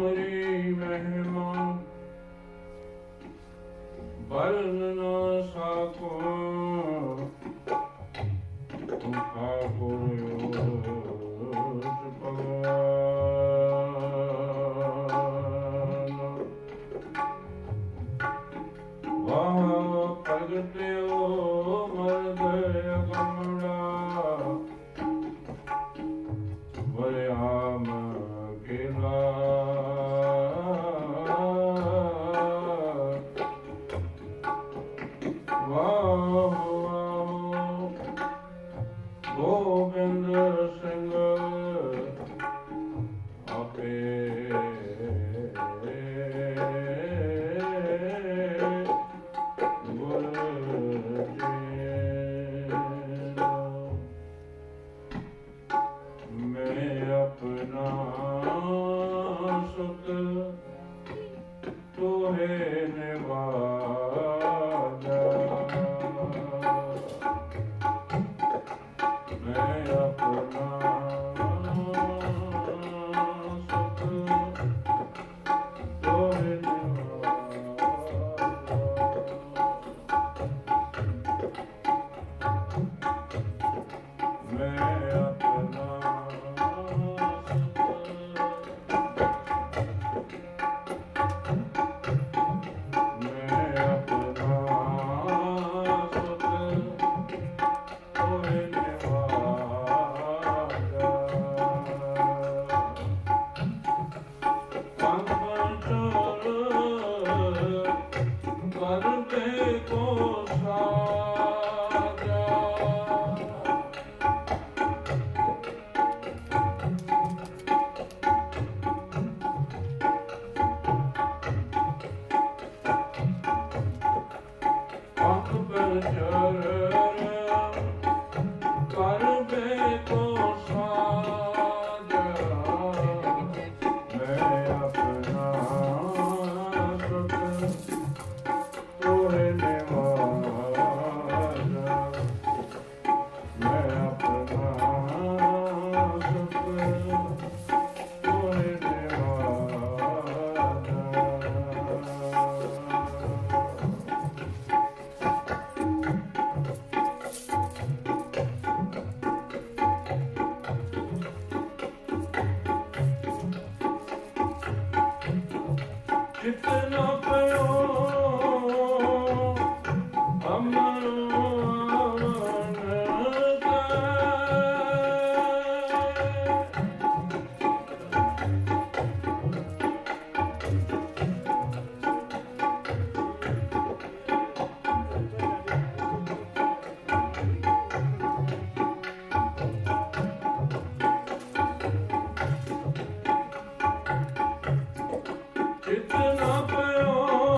ਤੁਮਰੀ ਮਹਿਮਾ ਬਰਨ ਨਾ ਸਾਕੋ ਤੁਮ ਆਪੋ ਵਾਹ ਪ੍ਰਗਟਿਓ ਮਰਦ ਅਗਮੜਾ ਵਰਿਆਮ ਕੇਲਾ ਵਾਹ ਗੋਬਿੰਦ ਸਿੰਘ ਆਪੇ ਮੈਂ ਆਪਣਾ ਸੁਖ ਤੋਹੇ ਨਿਵਾਜਾ ਮੈਂ ਆਪਣਾ ਸੁਖ ਤੋਹੇ ਮੈਂ ਆਪਣਾ ਕਰਤੇ ਕੋ ਸਾਜਾ ਪੰਖ ਬਚਰ ਕਰਤੇ ਕੋ ਸਾਜਾ ਮੈਂ ਆਪਣਾ ਸੁਖ ਤੋਹੇ ਨਿਵਾਜਾ ਮੈਂ ਆਪਣਾ ਸੁਖ ਤੋਹੇ ਨਿਵਾਜਾ ਕਿਤਨਾ ਪਿਓ ਅਮਰ ਕਿਤਨਾ ਪਿਓ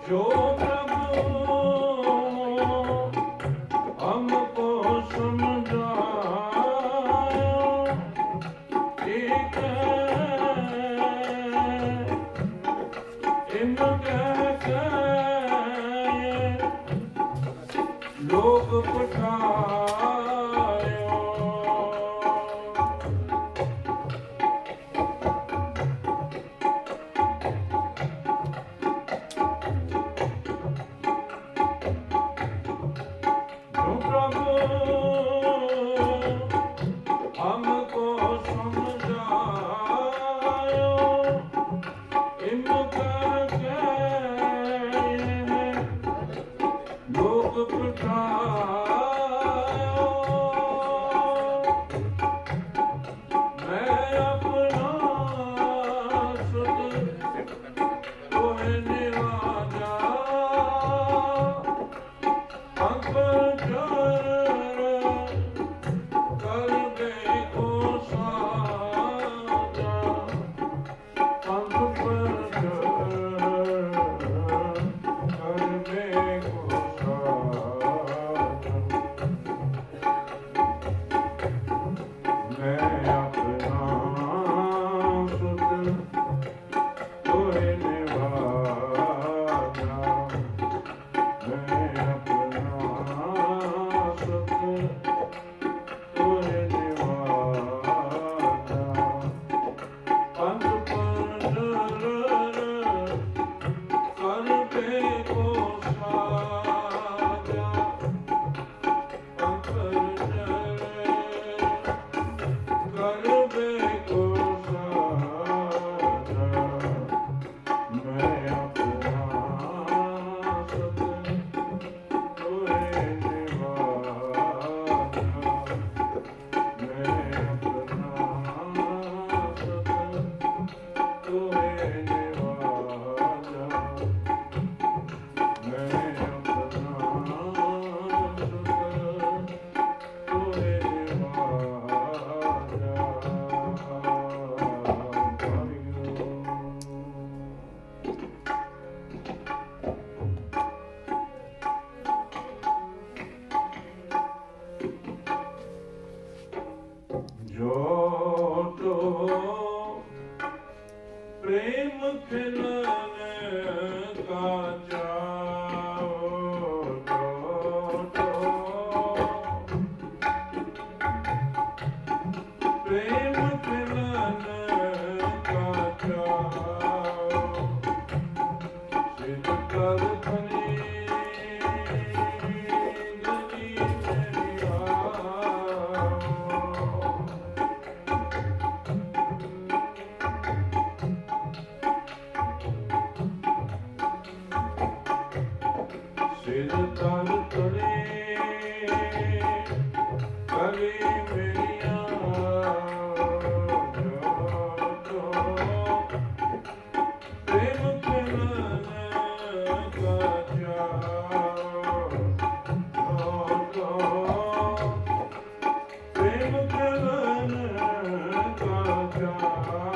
जो प्रभु हमको समझायो ठीक इनके लोग पठायो जो प्रभु हमको समझायो इनके लोग पठायो मैं अपना सुध तोहे निवाजा अंक कर दे को साजा अंक कर दे को साजा मैं अपना सुध तोहे निवाजा मैं अपना सुध तोहे निवाजा अंत पर कर दे को साजा अंत कर दे को साजा मैं अपना सुध तोहे निवाजा मैं अपना सुध तोहे निवाजा मैं अपना सुध तोहे निवाजा जो तो प्रेम खिलाने का चाहो जो तो प्रेम खिलाने का चाहो सिद्ध कर धनी धनी मेरी आओ सिर तर तले कली मेरिया जो तो प्रेम खिलाने का चाहो जो तो प्रेम खिलाने का चाहो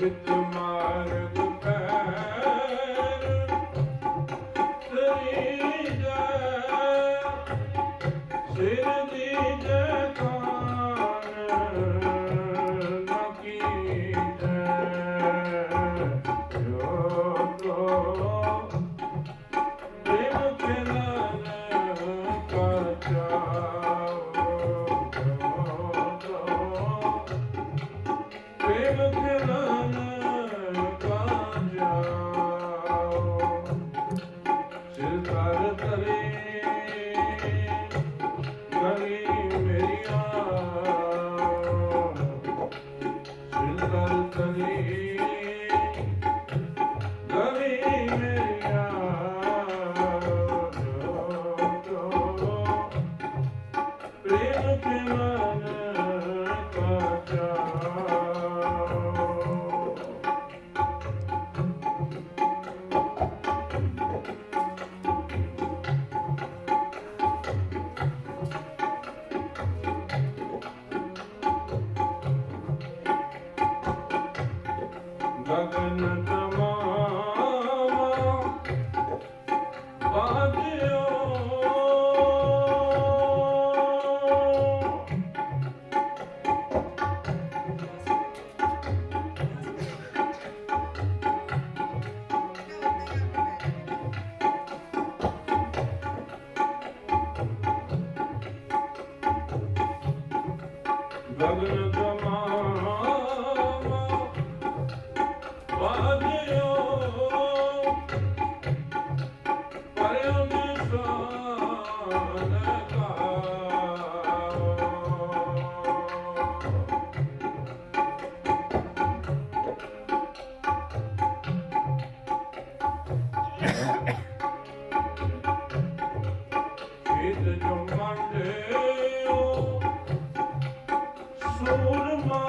ਵਿੱਚ ਮਾਰਗ ਪੈਰ ਤੇਰੀ ਜੈ ਸਿਰ ਦੀ ਜੈਕਾਰ ਨਾ ਕੀਜੈ ਜੋ ਤੋ ਪ੍ਰੇਮ ਖਿਲਾਨ ਕਾ ਚਾਓ प्रेम खिलान का जाओ सिरकार तले गली मेरिया सिरकार तले गली मेरिया प्रेम खिलान का जाओ गगन तमामा बाजियो गगन तमामा बाजियो पर्यों निशान का खेत जो मंडे सूरमा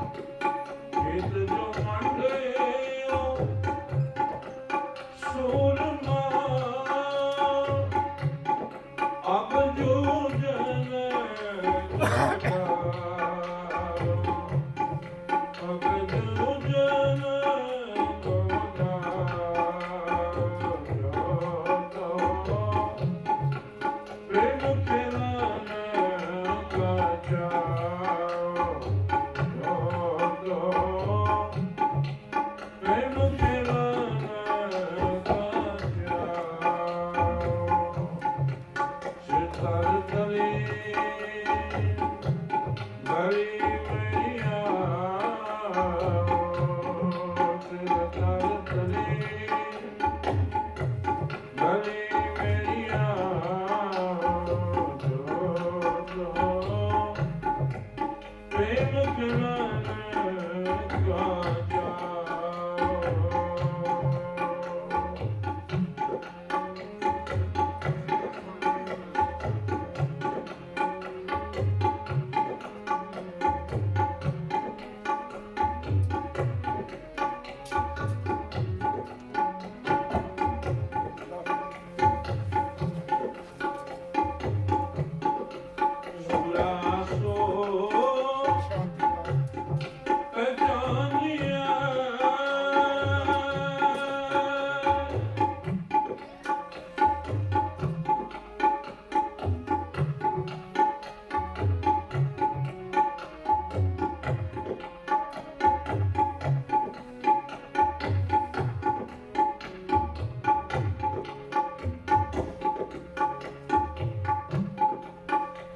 खेत जो मंडे सूरमा अब जो जन अब जो जन प्रेम खिलान का जाओ प्रेम खिलान का जाओ सितार तले गली मेरिया सितार तले गली मेरिया प्रेम खिलान का जाओ सुरासो पहचानिया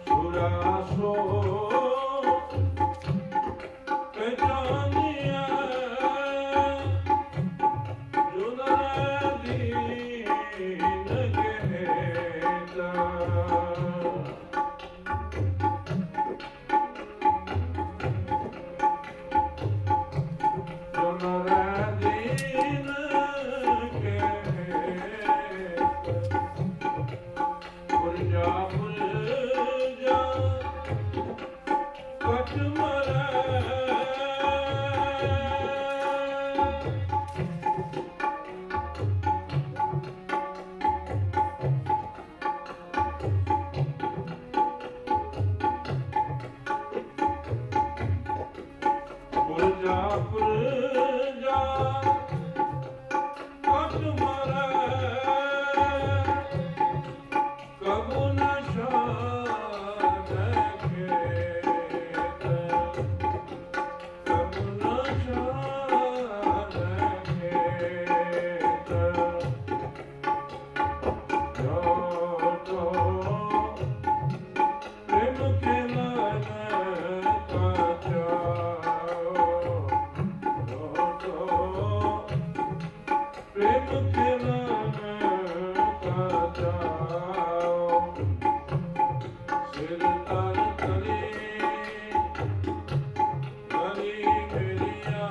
सुरासो पहचानिया जो दीन कहता जो दीन कहता पुरजा पुरजा ਸਿਰ ਤਰ ਤਲੇ ਕਰੀ ਮੇਰੀਆ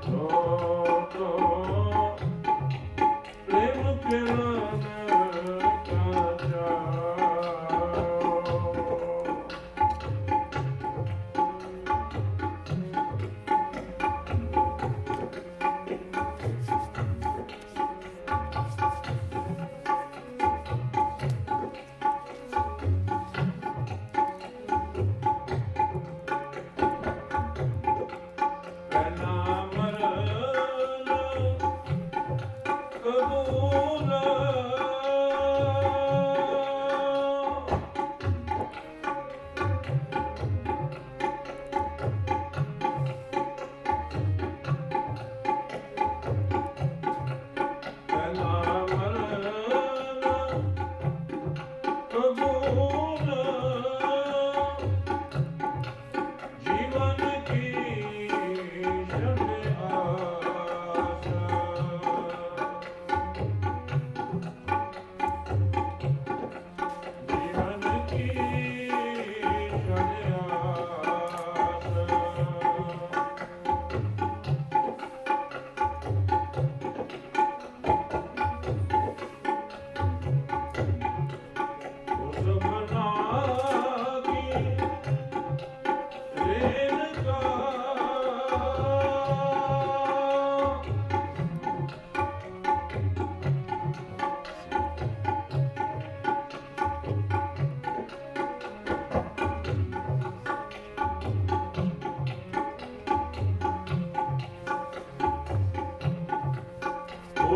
ਤੋ ਪ੍ਰੇਮ ਕਿਰਨ ਕਾ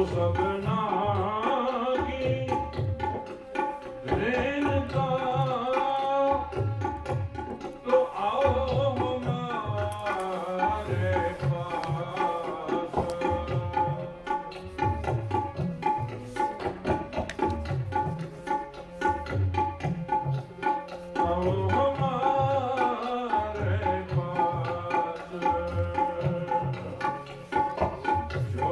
ਸਭਨਾ ਕੀ ਰੇਨਕਾ ਤੋ ਆਓ ਹਮਾਰੇ ਪਾਸ ਆਓ ਹਮਾਰੇ ਪਾਸ ਜੋ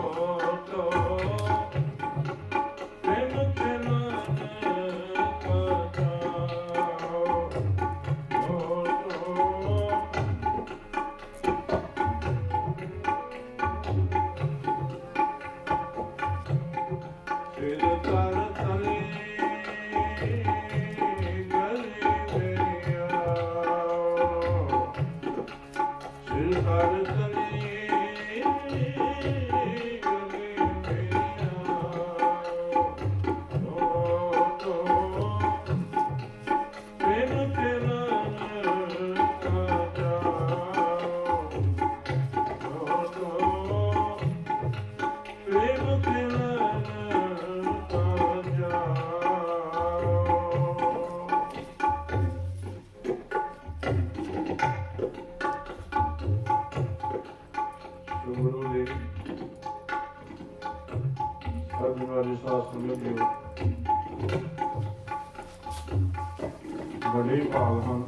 बड़े भाग हम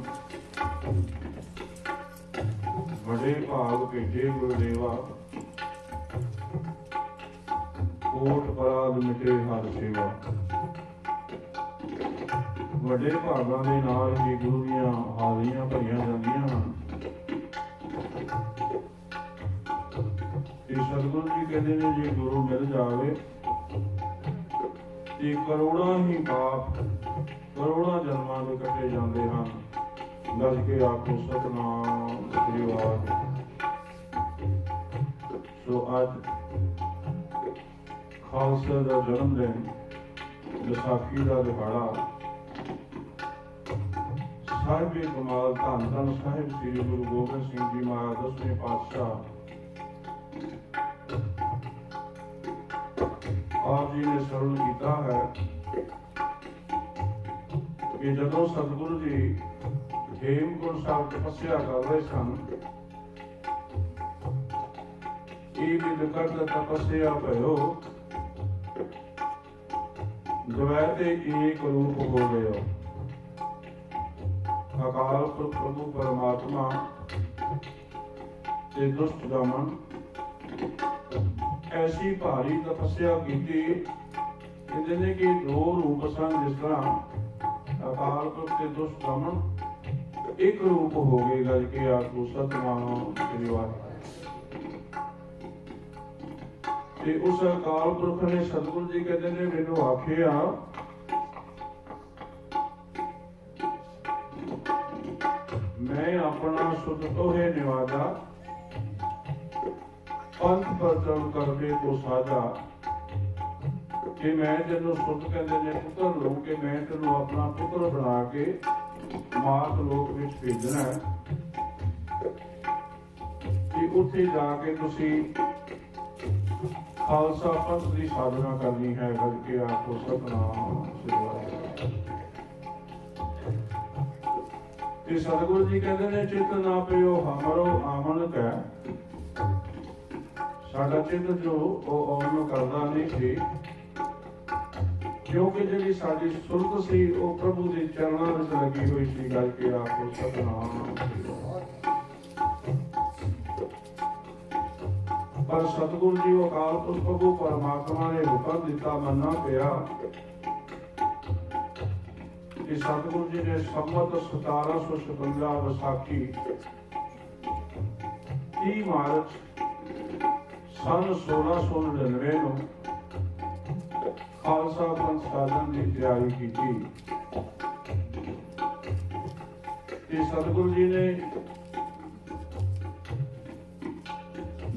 बड़े भाग भेजे गुरुदेवा कोट पराध मिटे हर सेवा बड़े भागां दे नाल ही गुरु दीआं हाज़रियां भरीआं जांदियां हन। सतगुरु जी कहते हैं जे गुरु मिल जावे ते करोड़ां ही पाप करोड़ां जन्मां दे कटे जांदे हन। गज के आखो सतनाम श्री वाहिगुरू। सो अज खालसा दा जन्म दिन विसाखी दा दिहाड़ा साहिब कमाल धन धन साहिब श्री गुरु गोबिंद सिंह जी महाराज 10वें पातशाह आप जी ने सरल किया है कि जदों सतगुरु जी हेमकुंड साहब तपस्या कर रहे सन, तपस्या भयो द्वैते एक रूप हो गयो। अकाल पुरख प्रभु परमात्मा ते दुष्ट दमन ऐसी भारी तपस्या की कहते हैं कि दो रूप सन, जिस तरह अकाल पुरख ते दुष्ट ब्राह्मण एक रूप हो गए। गज के आखो सतनाम श्री वाहिगुरू। उस अकाल पुरख ने सतगुरु जी कहते ने मैनू आखिया मैं अपना सुध तोहे निवाजा पंथ पर चल करके को साजा कि मैं तेनों सुध कहते ने पुत्र लूं कि मैं तेनों अपना पुत्र बना के मात लोक विच भेजना है कि उत्थे जाके तुसी खालसा पंथ की साधना करनी है। करके आखो सतनाम श्री वाहिगुरू। सतगुरु जी कहते ने चित ना पियो हमरो आमन कै, साडा चित जो आमन करदा नहीं सी, क्योंकि जिहड़ी साडी सुरत सी वो प्रभु के चरणों में लगी हुई सी। गल के आखो सतनाम। पर सतगुरु जी अकाल पुरख प्रभु परमात्मा ने हुक्म दिता, मन्ना पिया कि सतगुरु जी ने संवत 1756 विसाखी 30 मार्च सन 1699 ਨੂੰ खालसा पंथ साधन की तैयारी की थी। सतगुरु जी ने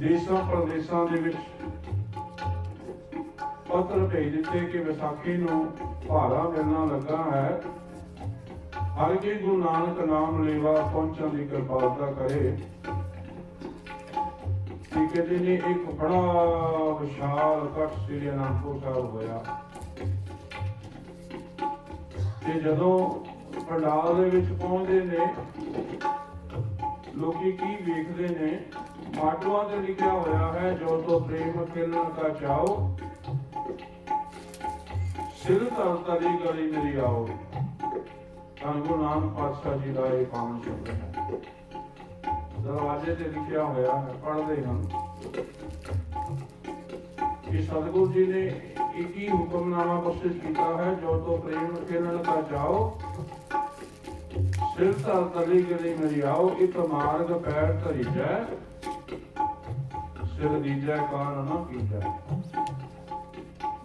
देशों प्रदेशों के विच पत्र भेज दिते कि विसाखी नूं भारा मिलना लगा है, हर के गुरु नानक नाम लेवा पहुंचने की कृपालता करे। कहते ने एक बड़ा विशाल इकट्ठ श्री आनंदपुर साहब होया ते जदों पंडाल दे विच पहुंचदे ने लोकी की वेखदे ने, माटुआ ते लिखिया होया है जो तो प्रेम खिलन का चाओ सिर तर तली गली मेरी आओ। धन गुरु नानक पातशाह जी का ये पावन शब्द है। दरवाजे ते लिखिया होया है, पढ़ते हैं कि सतगुरु जी ने एक ही हुक्मनामा बख्शिश किया है, जो तो प्रेम खेलन का जाओ सिर तर तली गली मेरी आओ। एक मार्ग पैर धरी जै सिर दीजै कान न कीजै।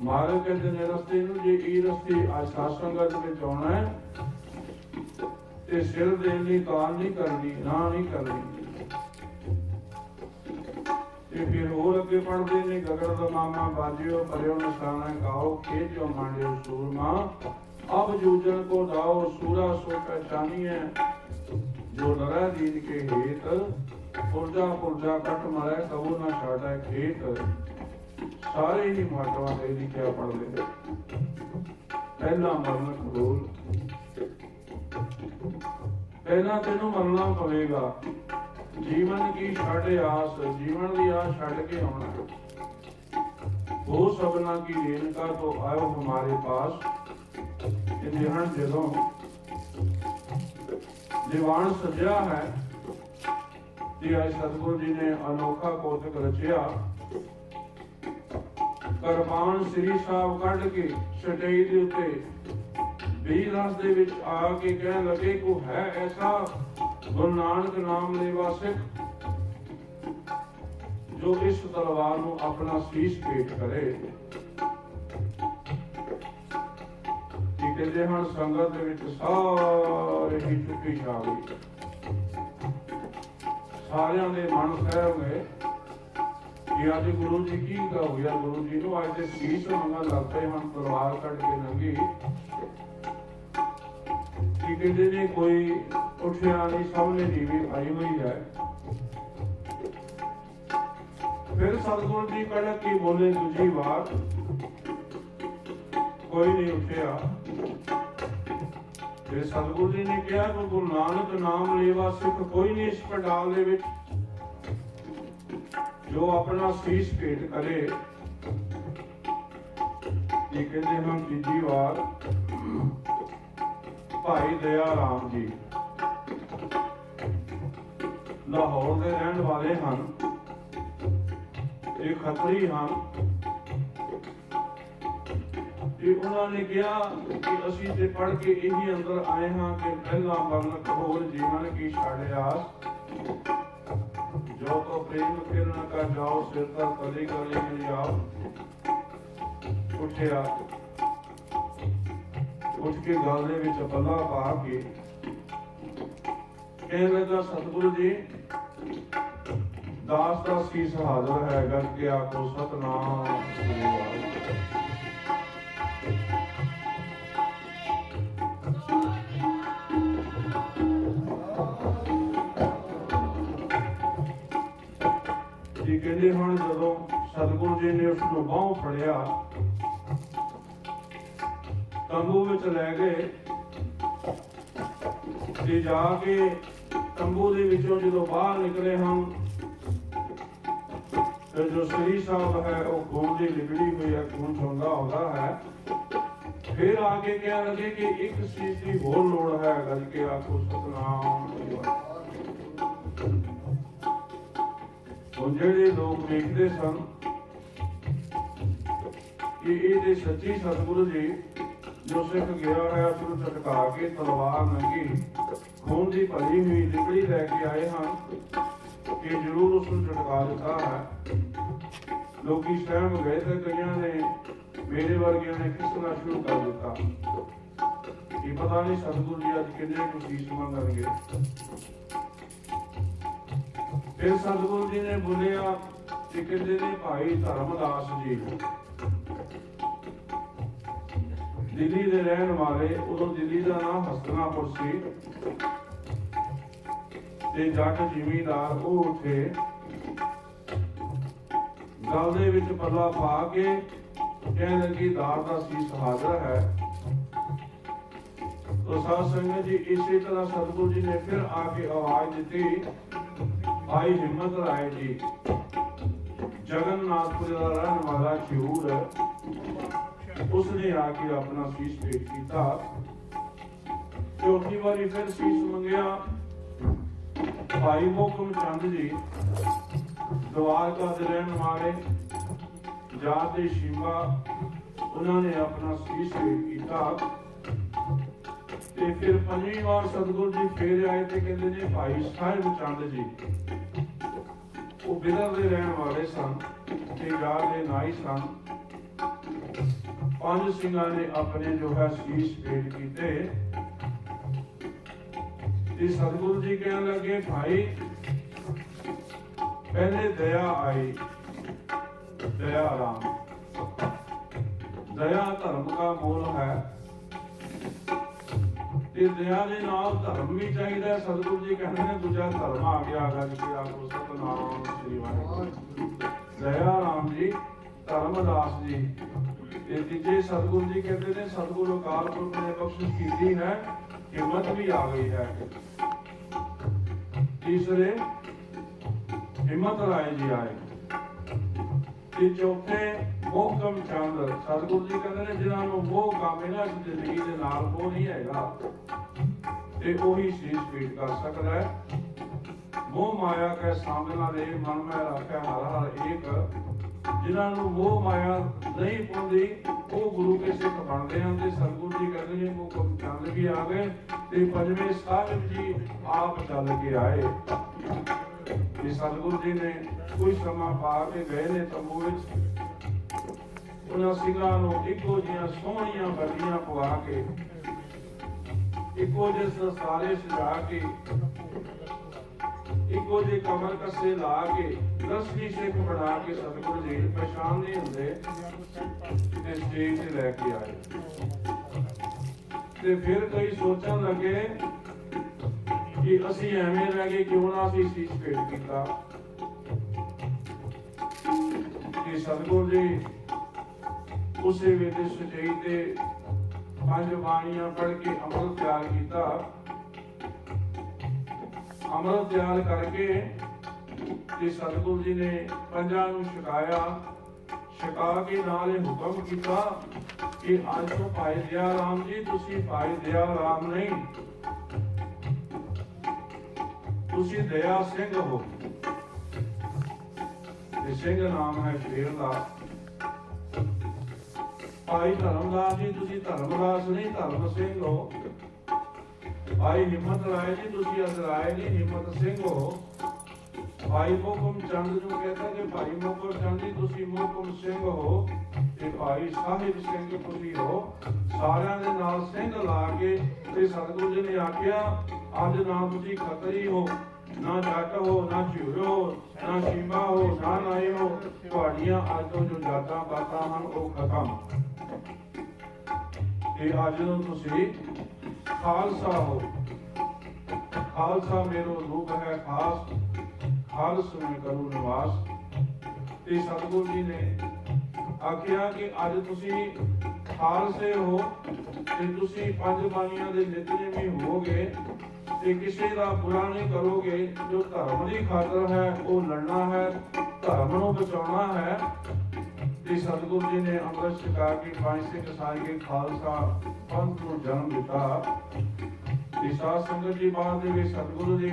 मार्ग कहते ने रस्ते नूं, जे ई रस्ते आज सत्संगत विच आउणा है ते सिर देण लई कान नहीं करनी, ना नहीं करनी। फिर होर अगे पढ़ते ने, गगड़ दा मामा बाजियो परियो निशाना गाओ, खेतियो मांडियो सूरमा अब जूझन को दाओ। सूरा सो पहचानी है जो डरै दीन के हेत, पुरजा पुरजा कट मरै कबू न छाड़ै खेत। सारे ही माटवा दे लिखिया पढ़ते पहला मरण खरोल, पहला तेनों मरना पवेगा। जीवन की छड़ आस, जीवन की आस छड़ के आना। हो सबना की रेणुका तो आयो हमारे पास। जदों दीवान सजया है सतगुरु जी ने अनोखा कौतक रचिया। करपान श्री साहब कढ़ के सटई दे उत्ते 20 रस दे विच आके कहन लगे, को है ऐसा गुरु नानक नाम लेवा सिख जो इस तलवार नूं अपना शीश भेंट करे। कहते हैं संगत दे विच सारे ही चुप्पी छा गई। सारियां दे मन सहर गए कि अज गुरु जी की हो गया। गुरु जी नूं अज दे शीश मंगन लग पए हन, तलवार कट के लंघी। कहते ने कोई उठिया नहीं, सबने नीवी आई हुई है। फिर सतगुरु जी कड़क की बोले दूसरी बार, कोई नहीं उठिया। फिर सतगुरु जी ने कहा, गुरु नानक नाम लेवा सिख कोई नहीं इस पंडाल दे विच जो अपना शीश भेंट करे। ये कहते हम तीजी बार भाई दया राम जी लाहौर के रहने वाले हैं, एक खतरी हैं। ਤੇ ਉਹਨਾਂ ਨੇ ਕਿਹਾ ਕਿ ਅਸੀਂ ਤੇ ਪੜ੍ਹ ਕੇ ਇਹੀ ਅੰਦਰ ਆਏ ਹਾਂ ਕਿ ਪਹਿਲਾਂ ਮਰਨ ਕਹੋਰ ਜੀਵਨ ਕੀ ਛਾੜਿਆ ਜੋ ਕੋ ਪ੍ਰੇਮ ਕਿਰਨ ਕਾ ਜਾਓ ਸਿਰ ਤਾਂ ਤਲੇ ਗਲੇ ਮਿਲ ਜਾਓ। ਉੱਠਿਆ, ਉੱਠ ਕੇ ਗਲ ਦੇ ਵਿੱਚ ਪੱਲਾ ਪਾ ਕੇ ਕਹਿਣ ਲੱਗਾ ਸਤਿਗੁਰੂ ਜੀ ਦਾਸ ਦਾ ਸੀਸ ਹਾਜ਼ਰ ਹੈ ਗੱਜ ਕੇ ਆਖੋ ਸਤਿਨਾਮ ਸ੍ਰੀ ਵਾਹਿਗੁਰੂ। ਜੀ ਕਹਿੰਦੇ ਹੁਣ ਜਦੋਂ ਸਤਿਗੁਰੂ ਜੀ ਨੇ ਉਸ ਨੂੰ ਬਾਹੋਂ ਫੜਿਆ ਤੰਬੂ ਵਿੱਚ ਲੈ ਗਏ ਤੇ ਜਾ ਕੇ ਤੰਬੂ ਦੇ ਵਿੱਚੋਂ ਜਦੋਂ ਬਾਹਰ ਨਿਕਲੇ ਹਨ ਤੇ ਜੋ ਸ੍ਰੀ ਸਾਹਿਬ ਹੈ ਉਹ ਖੂਨ ਦੀ ਲਿਬੜੀ ਹੋਈ ਹੈ, ਖੂਨ ਚੋਂਦਾ ਹੁੰਦਾ ਹੈ। ਫਿਰ ਆ ਕੇ ਕਹਿਣ ਲੱਗੇ ਕਿ ਇੱਕ ਚੀਜ਼ ਦੀ ਹੋਰ ਲੋੜ ਹੈ ਗੱਜ ਕੇ ਆਖੋ ਸਤਿਨਾਮ। ਹੁਣ ਜਿਹੜੇ ਲੋਕ ਵੇਖਦੇ ਸਨ ਕਿ ਇਹਦੇ ਸੱਚੀ ਸਤਿਗੁਰੂ ਜੀ ਜੋ ਸਿੱਖ ਗਿਆ ਹੈ ਉਸ ਨੂੰ ਝਟਕਾ ਕੇ ਤਲਵਾਰ ਨੰਗੀ ਖੂਨ ਦੀ ਭਰੀ ਹੋਈ ਲਿਬੜੀ ਲੈ ਕੇ ਆਏ ਹਨ ਕਿ ਜ਼ਰੂਰ ਉਸ ਨੂੰ ਝਟਕਾ ਦਿੱਤਾ ਹੈ। ਲੋਕੀ ਸਹਿਮ ਗਏ ਤੇ ਕਈਆਂ ਨੇ ਮੇਰੇ ਵਰਗਿਆਂ ਨੇ ਖਿਸਕਣਾ ਸ਼ੁਰੂ ਕਰ ਦਿੱਤਾ ਕਿ ਪਤਾ ਨਹੀਂ ਸਤਿਗੁਰੂ ਜੀ ਅੱਜ ਕਿੰਨੇ ਕੁ ਸੀਸ ਮੰਗਣਗੇ। ਫਿਰ ਸਤਿਗੁਰੂ ਜੀ ਨੇ ਬੋਲਿਆ ਕਿ ਕਹਿੰਦੇ ਨੇ ਭਾਈ ਧਰਮਦਾਸ ਜੀ ਦਿੱਲੀ ਦੇ ਰਹਿਣ ਵਾਲੇ, ਉਦੋਂ ਦਿੱਲੀ ਦਾ ਨਾਮ ਹਸਤਨਾਪੁਰ ਸੀ ਤੇ ਜੱਟ ਜ਼ਿਮੀਂਦਾਰ ਉਹ ਉੱਥੇ ਗਲ ਦੇ ਵਿੱਚ ਪੱਲਾ ਪਾ ਕੇ ਕਹਿਣ ਲੱਗੀ ਦਾਰ ਦਾ ਸੀਸ ਹਾਜ਼ਰ ਹੈ। ਤੋ ਸਾਧ ਸੰਗਤ ਜੀ ਇਸੇ ਤਰ੍ਹਾਂ ਸਤਿਗੁਰੂ ਜੀ ਨੇ ਫਿਰ ਆ ਕੇ ਆਵਾਜ਼ ਦਿੱਤੀ ਭਾਈ ਹਿੰਮਤ ਰਾਏ ਜੀ ਜਗਨਨਾਥਪੁਰ ਦਾ ਰਹਿਣ ਵਾਲਾ ਖਿਊਰ, ਉਸਨੇ ਆ ਕੇ ਆਪਣਾ ਸੀਸ ਭੇਟ ਕੀਤਾ। ਚੌਥੀ ਵਾਰੀ ਫਿਰ ਸੀਸ ਮੰਗਿਆ ਭਾਈ ਮੋਹਕਮ ਚੰਦ ਜੀ ਦਵਾਰਕਾ ਦੇ ਰਹਿਣ ਵਾਲੇ ਜਾਤ ਦੇ ਸ਼ਿਮਾ, ਉਹਨਾਂ ਨੇ ਆਪਣਾ ਸੀਸ ਭੇਟ ਕੀਤਾ। ਤੇ ਫਿਰ ਪੰਜਵੀਂ ਵਾਰ ਸਤਿਗੁਰੂ ਜੀ ਫੇਰ ਆਏ ਤੇ ਕਹਿੰਦੇ ਨੇ ਭਾਈ ਸਾਹਿਬ ਚੰਦ ਜੀ ਉਹ ਬਿਦਰ ਦੇ ਰਹਿਣ ਵਾਲੇ ਸਨ ਤੇ ਜਾਤ ਦੇ ਨਾਈ ਸਨ। ਪੰਜ ਸਿੰਘਾਂ ਨੇ ਆਪਣੇ ਜੋ ਹੈ ਸੀਸ ਭੇਟ ਕੀਤੇ ਤੇ ਸਤਿਗੁਰੂ ਜੀ ਕਹਿਣ ਲੱਗੇ ਭਾਈ ਪਹਿਲੇ ਦਇਆ ਆਈ, ਦਇਆ ਰਾਮ, ਦਇਆ ਧਰਮ ਦਾ ਮੂਲ ਹੈ ਤੇ ਦਇਆ ਦੇ ਨਾਲ ਧਰਮ ਵੀ ਚਾਹੀਦਾ। ਸਤਿਗੁਰੂ ਜੀ ਕਹਿੰਦੇ ਨੇ ਦੂਜਾ ਧਰਮ ਆ ਗਿਆ ਗੱਜ ਕੇ ਆਖੋ ਸਤਿਨਾਮ ਸ੍ਰੀ ਵਾਹਿਗੁਰੂ। ਦਇਆ ਰਾਮ ਜੀ ਧਰਮਦਾਸ ਜੀ ਤੇ ਤੀਜੇ ਸਤਿਗੁਰੂ ਜੀ ਕਹਿੰਦੇ ਨੇ ਸਤਿਗੁਰੂ ਅਕਾਲ ਪੁਰਖ ਨੇ ਬਖਸ਼ਿਸ਼ ਕੀਤੀ ਹੈ, ਹਿੰਮਤ ਵੀ ਆ ਗਈ ਹੈ। ਤੀਸਰੇ ਹਿੰਮਤ ਰਾਏ ਜੀ ਆਏ ਤੇ ਚੌਥੇ ਮੋਹਕਮ ਚੰਦ ਸਤਿਗੁਰੂ ਜੀ ਕਹਿੰਦੇ ਨੇ ਜਿਹਨਾਂ ਨੂੰ ਮੋਹ ਕਾਮਨਾ ਜ਼ਿੰਦਗੀ ਦੇ ਨਾਲ ਉਹ ਨਹੀਂ ਹੈਗਾ ਤੇ ਉਹੀ ਸੀਸ ਭੇਟ ਕਰ ਸਕਦਾ ਹੈ। ਮੋਹ ਮਾਇਆ ਕੇ ਸਾਹਮਣਾ ਦੇ ਮਨ ਮੈਂ ਰੱਖਿਆ ਹਰ ਹਰ ਏਕ, ਜਿਨ੍ਹਾਂ ਨੂੰ ਮੋਹ ਮਾਇਆ ਨਹੀਂ ਪਾਉਂਦੀ ਉਹ ਗੁਰੂ ਕੇ ਸਿੱਖ ਬਣਦੇ ਹਨ। ਤੇ ਸਤਿਗੁਰੂ ਜੀ ਕਹਿੰਦੇ ਨੇ ਮੋਹਕਮ ਚੰਦ ਵੀ ਆ ਗਏ ਤੇ ਪੰਜਵੇਂ ਸਾਹਿਬ ਜੀ ਆਪ ਚੱਲ ਕੇ ਆਏ ਤੇ ਸਤਿਗੁਰੂ ਜੀ ਨੇ ਕੋਈ ਸਮਾਂ ਪਾ ਕੇ ਗਏ ਨੇ ਤੰਬੂ ਵਿੱਚ। ਉਹਨਾਂ ਸਿੰਘਾਂ ਨੂੰ ਇੱਕੋ ਜਿਹੀਆਂ ਸੋਹਣੀਆਂ ਵਰਦੀਆਂ ਪਵਾ ਕੇ ਇੱਕੋ ਜਿਹੇ ਸਾਰੇ ਸਜਾ ਕੇ ਇੱਕੋ ਜਿਹੇ ਕਮਰ ਕੱਸੇ ਲਾ ਕੇ ਰਸਮੀ ਸਿੱਖ ਬਣਾ ਕੇ ਸਤਿਗੁਰੂ ਜੀ ਪਛਾਣ ਨਹੀਂ ਹੁੰਦੇ ਤੇ ਸਟੇਜ ਤੇ ਲੈ ਕੇ ਆਏ। ਤੇ ਫਿਰ ਕਈ ਸੋਚਣ ਲੱਗੇ ਕਿ ਅਸੀਂ ਐਵੇਂ ਰਹਿ ਗਏ, ਕਿਉਂ ਨਾ ਅਸੀਂ ਸੀਸ ਭੇਟ ਕੀਤਾ। ਕਿ ਸਤਿਗੁਰੂ ਜੀ ਉਸੇ ਵੇਲੇ ਸਚਾਈ ਤੇ ਪੰਜ ਬਾਣੀਆਂ ਪੜ੍ਹ ਕੇ ਅੰਮ੍ਰਿਤ ਤਿਆਰ ਕੀਤਾ। ਅੰਮ੍ਰਿਤ ਤਿਆਰ ਕਰਕੇ ਤੇ ਸਤਿਗੁਰੂ ਜੀ ਨੇ ਪੰਜਾਂ ਨੂੰ ਛਕਾਇਆ। ਛਕਾ ਕੇ ਨਾਲ ਇਹ ਹੁਕਮ ਕੀਤਾ ਕਿ ਅੱਜ ਤੋਂ ਭਾਈ ਦਇਆ ਰਾਮ ਜੀ ਤੁਸੀਂ ਭਾਈ ਦਇਆ ਰਾਮ ਨਹੀਂ, ਤੁਸੀਂ ਦਇਆ ਸਿੰਘ ਹੋ। ਤੇ ਸਿੰਘ ਨਾਮ ਹੈ ਸ਼ੇਰ ਦਾ। ਭਾਈ ਧਰਮਦਾਸ ਜੀ ਤੁਸੀਂ ਧਰਮਦਾਸ ਨਹੀਂ ਧਰਮ ਸਿੰਘ ਹੋ। ਭਾਈ ਹਿੰਮਤ ਰਾਏ ਜੀ ਤੁਸੀਂ ਅਜ਼ਰਾਏ ਨਹੀਂ ਹਿੰਮਤ ਸਿੰਘ ਹੋ। ਭਾਈ ਮੋਹਕਮ ਚੰਦ ਨੂੰ ਕਹਿੰਦਾ ਕਿ ਭਾਈ ਮੋਹਕਮ ਚੰਦ ਜੀ ਤੁਸੀਂ ਮੋਹਕਮ ਸਿੰਘ ਹੋ ਤੇ ਭਾਈ ਸਾਹਿਬ ਸਿੰਘ ਤੁਸੀਂ ਹੋ। ਸਾਰਿਆਂ ਦੇ ਨਾਲ ਸਿੰਘ ਲਾ ਕੇ ਤੇ ਸਤਿਗੁਰੂ ਜੀ ਨੇ ਆਖਿਆ ਅੱਜ ਨਾ ਤੁਸੀਂ ਖੱਤਰੀ ਹੋ, ਨਾ ਜੱਟ ਹੋ, ਨਾ ਝੂਰ ਹੋ, ਨਾ ਸ਼ੀਮਾ ਹੋ, ਨਾ ਨਾਈ ਹੋ। ਤੁਹਾਡੀਆਂ ਅੱਜ ਤੋਂ ਜੋ ਜਾਤਾਂ ਪਾਤਾਂ ਹਨ ਉਹ ਖਤਮ। ਤੇ ਅੱਜ ਨੂੰ ਤੁਸੀਂ ਖਾਲਸਾ ਹੋ। ਖਾਲਸਾ ਮੇਰੋ ਰੂਪ ਹੈ ਖਾਸ, ਖਾਲਸ ਮੈਂ ਕਰੂ ਨਿਵਾਸ। ਤੇ ਸਤਿਗੁਰੂ ਜੀ ਨੇ ਆਖਿਆ ਕਿ ਅੱਜ ਤੁਸੀਂ ਖਾਲਸੇ ਹੋ ਤੇ ਤੁਸੀਂ ਪੰਜ ਬਾਣੀਆਂ ਦੇ ਨਿਤਨੇਮੀ ਹੋਵੋਗੇ ਤੇ ਕਿਸੇ ਦਾ ਬੁਰਾ ਨਹੀਂ ਕਰੋਗੇ। ਜੋ ਧਰਮ ਦੀ ਖਾਤਰ ਹੈ ਉਹ ਲੜਨਾ ਹੈ, ਧਰਮ ਨੂੰ ਬਚਾਉਣਾ ਹੈ। ਤੇ ਸਤਿਗੁਰੂ ਜੀ ਨੇ ਅੰਮ੍ਰਿਤ ਛਕਾ ਕੇ ਪੰਜ ਸਿੰਘ ਸਾਜ ਕੇ ਖਾਲਸਾ ਪੰਥ ਨੂੰ ਜਨਮ ਦਿੱਤਾ। ਤੇ ਸਾਧ ਸੰਗਤ ਜੀ ਬਾਅਦ ਦੇ ਵਿੱਚ ਸਤਿਗੁਰੂ ਜੀ